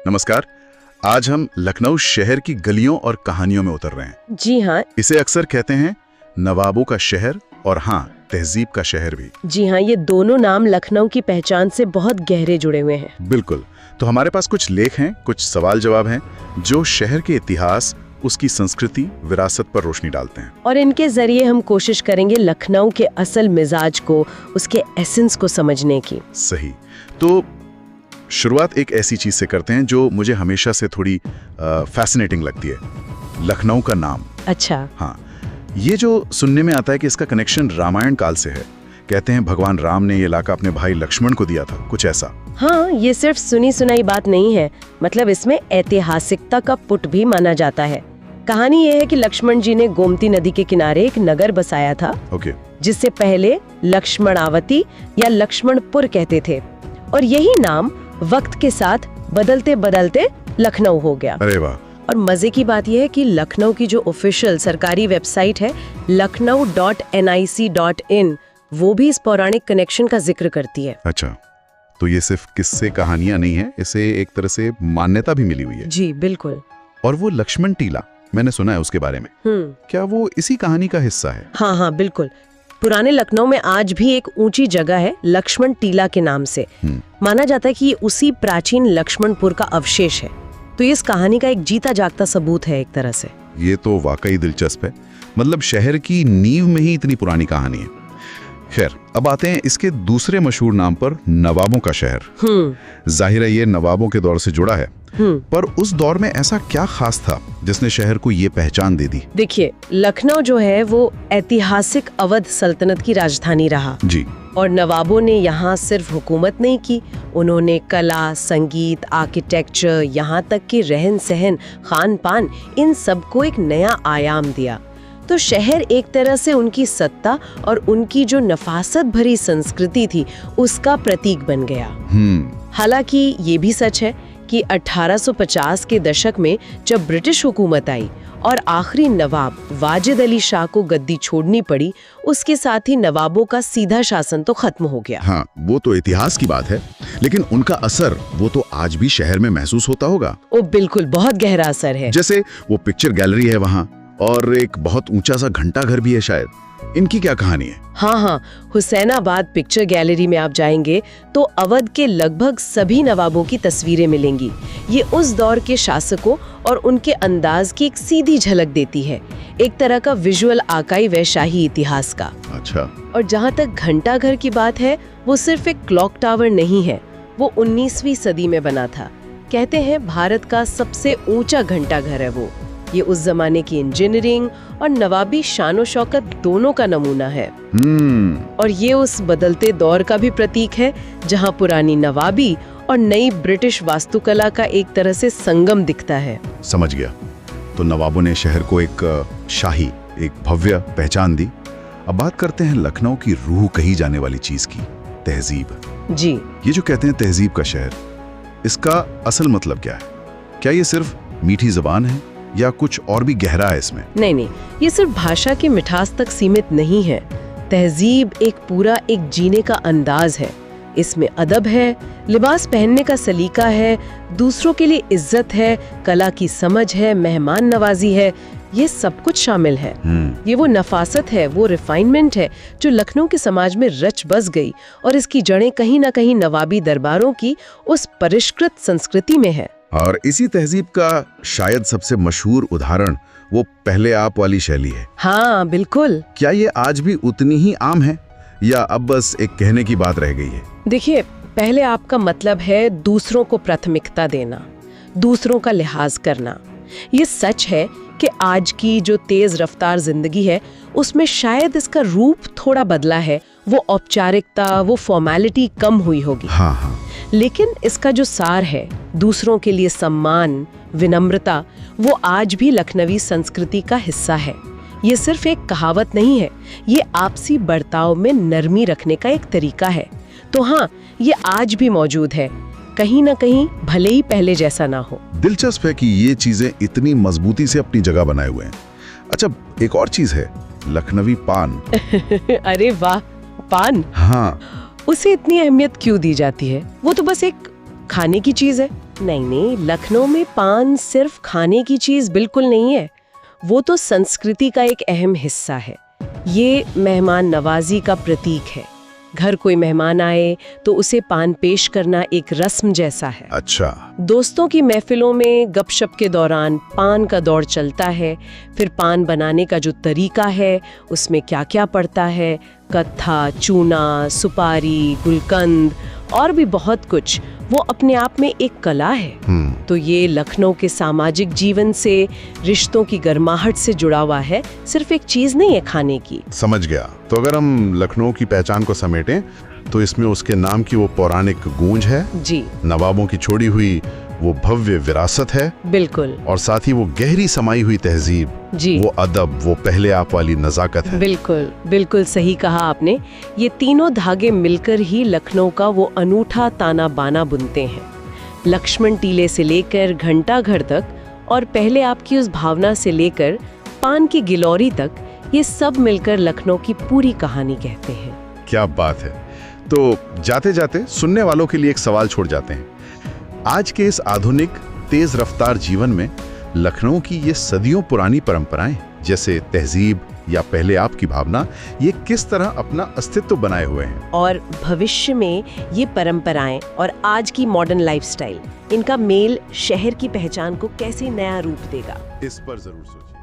नमस्कार। आज हम लखनऊ शहर की गलियों और कहानियों में उतर रहे हैं। जी हाँ। इसे अक्सर कहते हैं नवाबों का शहर और हाँ, तहजीब का शहर भी। जी हाँ, ये दोनों नाम लखनऊ की पहचान से बहुत गहरे जुड़े हुए हैं। बिल्कुल। तो हमारे पास कुछ लेख हैं, कुछ सवाल जवाब हैं जो शहर के इतिहास, उसकी संस्कृति, विरासत पर रोशनी डालते हैं। और इनके जरिए हम कोशिश करेंगे लखनऊ के असल मिजाज को, उसके एसेंस को समझने की। सही। तो शुरुआत एक ऐसी चीज से करते हैं जो मुझे हमेशा से थोड़ी फैसिनेटिंग लगती है, लखनऊ का नाम। अच्छा। हाँ, ये जो सुनने में आता है कि इसका कनेक्शन रामायण काल से है। कहते हैं भगवान राम ने ये इलाका अपने भाई लक्ष्मण को दिया था, कुछ ऐसा। हाँ, ये सिर्फ सुनी सुनाई बात नहीं है, मतलब इसमें ऐतिहासिकता का पुट भी माना जाता है। कहानी ये है कि लक्ष्मण जी ने गोमती नदी के किनारे एक नगर बसाया था। ओके। जिससे पहले लक्ष्मणावती या लक्ष्मणपुर कहते थे, और यही नाम वक्त के साथ बदलते बदलते लखनऊ हो गया। अरे वाह। और मजे की बात यह है कि लखनऊ की जो ऑफिशियल सरकारी वेबसाइट है lucknow.nic.in, वो भी इस पौराणिक कनेक्शन का जिक्र करती है। अच्छा, तो ये सिर्फ किस्से कहानियां नहीं है, इसे एक तरह से मान्यता भी मिली हुई है। जी बिल्कुल। और वो लक्ष्मण टीला, मैंने सुना है उसके बारे में। क्या वो इसी कहानी का हिस्सा है? हाँ हाँ बिल्कुल। पुराने लखनऊ में आज भी एक ऊंची जगह है लक्ष्मण टीला के नाम से। माना जाता है कि ये उसी प्राचीन लक्ष्मणपुर का अवशेष है। तो ये इस कहानी का एक जीता जागता सबूत है एक तरह से। ये तो वाकई दिलचस्प है, मतलब शहर की नींव में ही इतनी पुरानी कहानी है। खैर, अब आते हैं इसके दूसरे मशहूर नाम पर, नवाबों का शहर। जाहिर है ये नवाबों के दौर से जुड़ा है, पर उस दौर में ऐसा क्या खास था जिसने शहर को ये पहचान दे दी? देखिए, लखनऊ जो है वो ऐतिहासिक अवध सल्तनत की राजधानी रहा जी। और नवाबों ने यहाँ सिर्फ हुकूमत नहीं की, उन्होंने कला, संगीत, आर्किटेक्चर, यहाँ तक कि रहन सहन, खान पान, इन सबको एक नया आयाम दिया। तो शहर एक तरह से उनकी सत्ता और उनकी जो नफासत भरी संस्कृति थी उसका प्रतीक बन गया। हालांकि ये भी सच है कि 1850 के दशक में जब ब्रिटिश हुकूमत आई और आखिरी नवाब वाजिद अली शाह को गद्दी छोड़नी पड़ी, उसके साथ ही नवाबों का सीधा शासन तो खत्म हो गया। हाँ, वो तो इतिहास की बात है, लेकिन उनका असर वो तो आज भी शहर में महसूस होता होगा। ओ बिल्कुल, बहुत गहरा असर है। जैसे वो पिक्चर गैलरी है वहाँ, और एक बहुत ऊंचा सा घंटा घर भी है शायद। इनकी क्या कहानी है? हाँ, हुसैनाबाद पिक्चर गैलरी में आप जाएंगे तो अवध के लगभग सभी नवाबों की तस्वीरें मिलेंगी। ये उस दौर के शासकों और उनके अंदाज की एक सीधी झलक देती है, एक तरह का विजुअल आर्काइव है शाही इतिहास का। अच्छा। और जहाँ तक घंटा घर की बात है, वो सिर्फ एक क्लॉक टावर नहीं है, वो 19वीं सदी में बना था। कहते हैं भारत का सबसे ऊंचा घंटा घर है वो। ये उस जमाने की इंजीनियरिंग और नवाबी शानो शौकत दोनों का नमूना है। और ये उस बदलते दौर का भी प्रतीक है जहां पुरानी नवाबी और नई ब्रिटिश वास्तुकला का एक तरह से संगम दिखता है। समझ गया। तो नवाबों ने शहर को एक शाही, एक भव्य पहचान दी। अब बात करते हैं लखनऊ की रूह कही जाने वाली चीज की, तहजीब। जी। ये जो कहते हैं तहजीब का शहर, इसका असल मतलब क्या है? क्या ये सिर्फ मीठी जबान है या कुछ और भी गहरा है इसमें? नहीं, ये सिर्फ भाषा की मिठास तक सीमित नहीं है। तहजीब एक पूरा एक जीने का अंदाज है। इसमें अदब है, लिबास पहनने का सलीका है, दूसरों के लिए इज्जत है, कला की समझ है, मेहमान नवाजी है, ये सब कुछ शामिल है। ये वो नफासत है, वो रिफाइनमेंट है जो लखनऊ के समाज में रच बस गई, और इसकी जड़ें कहीं ना कहीं नवाबी दरबारों की उस परिष्कृत संस्कृति में है। और इसी तहजीब का शायद सबसे मशहूर उदाहरण वो पहले आप वाली शैली है। हाँ बिल्कुल। क्या ये आज भी उतनी ही आम है या अब बस एक कहने की बात रह गई है? देखिए, पहले आपका मतलब है दूसरों को प्राथमिकता देना, दूसरों का लिहाज करना। ये सच है कि आज की जो तेज रफ्तार जिंदगी है उसमें शायद इसका रूप थोड़ा बदला है, वो औपचारिकता, वो फॉर्मेलिटी कम हुई होगी। हाँ। लेकिन इसका जो सार है, दूसरों के लिए सम्मान, विनम्रता, वो आज भी लखनवी संस्कृति का हिस्सा है। ये सिर्फ एक कहावत नहीं है, ये आपसी बर्ताव में नरमी रखने का एक तरीका है। तो हाँ, ये आज भी मौजूद है, कहीं ना कहीं, भले ही पहले जैसा ना हो। दिलचस्प है कि ये चीजें इतनी मजबूती से अपनी जगह बनाए हुए हैं। अच्छा, एक और चीज है, लखनवी पान। अरे वाह, पान। हाँ, उसे इतनी अहमियत क्यों दी जाती है? वो तो बस एक खाने की चीज है। नहीं नहीं, लखनऊ में पान सिर्फ खाने की चीज बिल्कुल नहीं है, वो तो संस्कृति का एक अहम हिस्सा है। ये मेहमान नवाजी का प्रतीक है। घर कोई मेहमान आए तो उसे पान पेश करना एक रस्म जैसा है। अच्छा। दोस्तों की महफिलों में गपशप के दौरान पान का दौर चलता है। फिर पान बनाने का जो तरीका है, उसमें क्या क्या पड़ता है, कत्था, चूना, सुपारी, गुलकंद और भी बहुत कुछ, वो अपने आप में एक कला है। तो ये लखनऊ के सामाजिक जीवन से, रिश्तों की गर्माहट से जुड़ा हुआ है, सिर्फ एक चीज नहीं है खाने की। समझ गया। तो अगर हम लखनऊ की पहचान को समेटें तो इसमें उसके नाम की वो पौराणिक गूंज है जी, नवाबों की छोड़ी हुई वो भव्य विरासत है, बिल्कुल, और साथ ही वो गहरी समाई हुई तहजीब, जी, वो अदब, वो पहले आप वाली नजाकत है। बिल्कुल बिल्कुल सही कहा आपने। ये तीनों धागे मिलकर ही लखनऊ का वो अनूठा ताना बाना बुनते हैं। लक्ष्मण टीले से लेकर घंटा घर तक, और पहले आपकी उस भावना से लेकर पान की गिलौरी तक, ये सब मिलकर लखनऊ की पूरी कहानी कहते हैं। क्या बात है। तो जाते जाते सुनने वालों के लिए एक सवाल छोड़ जाते हैं। आज के इस आधुनिक तेज रफ्तार जीवन में लखनऊ की ये सदियों पुरानी परंपराएं, जैसे तहजीब या पहले आप की भावना, ये किस तरह अपना अस्तित्व बनाए हुए हैं? और भविष्य में ये परंपराएं और आज की मॉडर्न लाइफस्टाइल, इनका मेल शहर की पहचान को कैसे नया रूप देगा, इस पर जरूर सोचिए।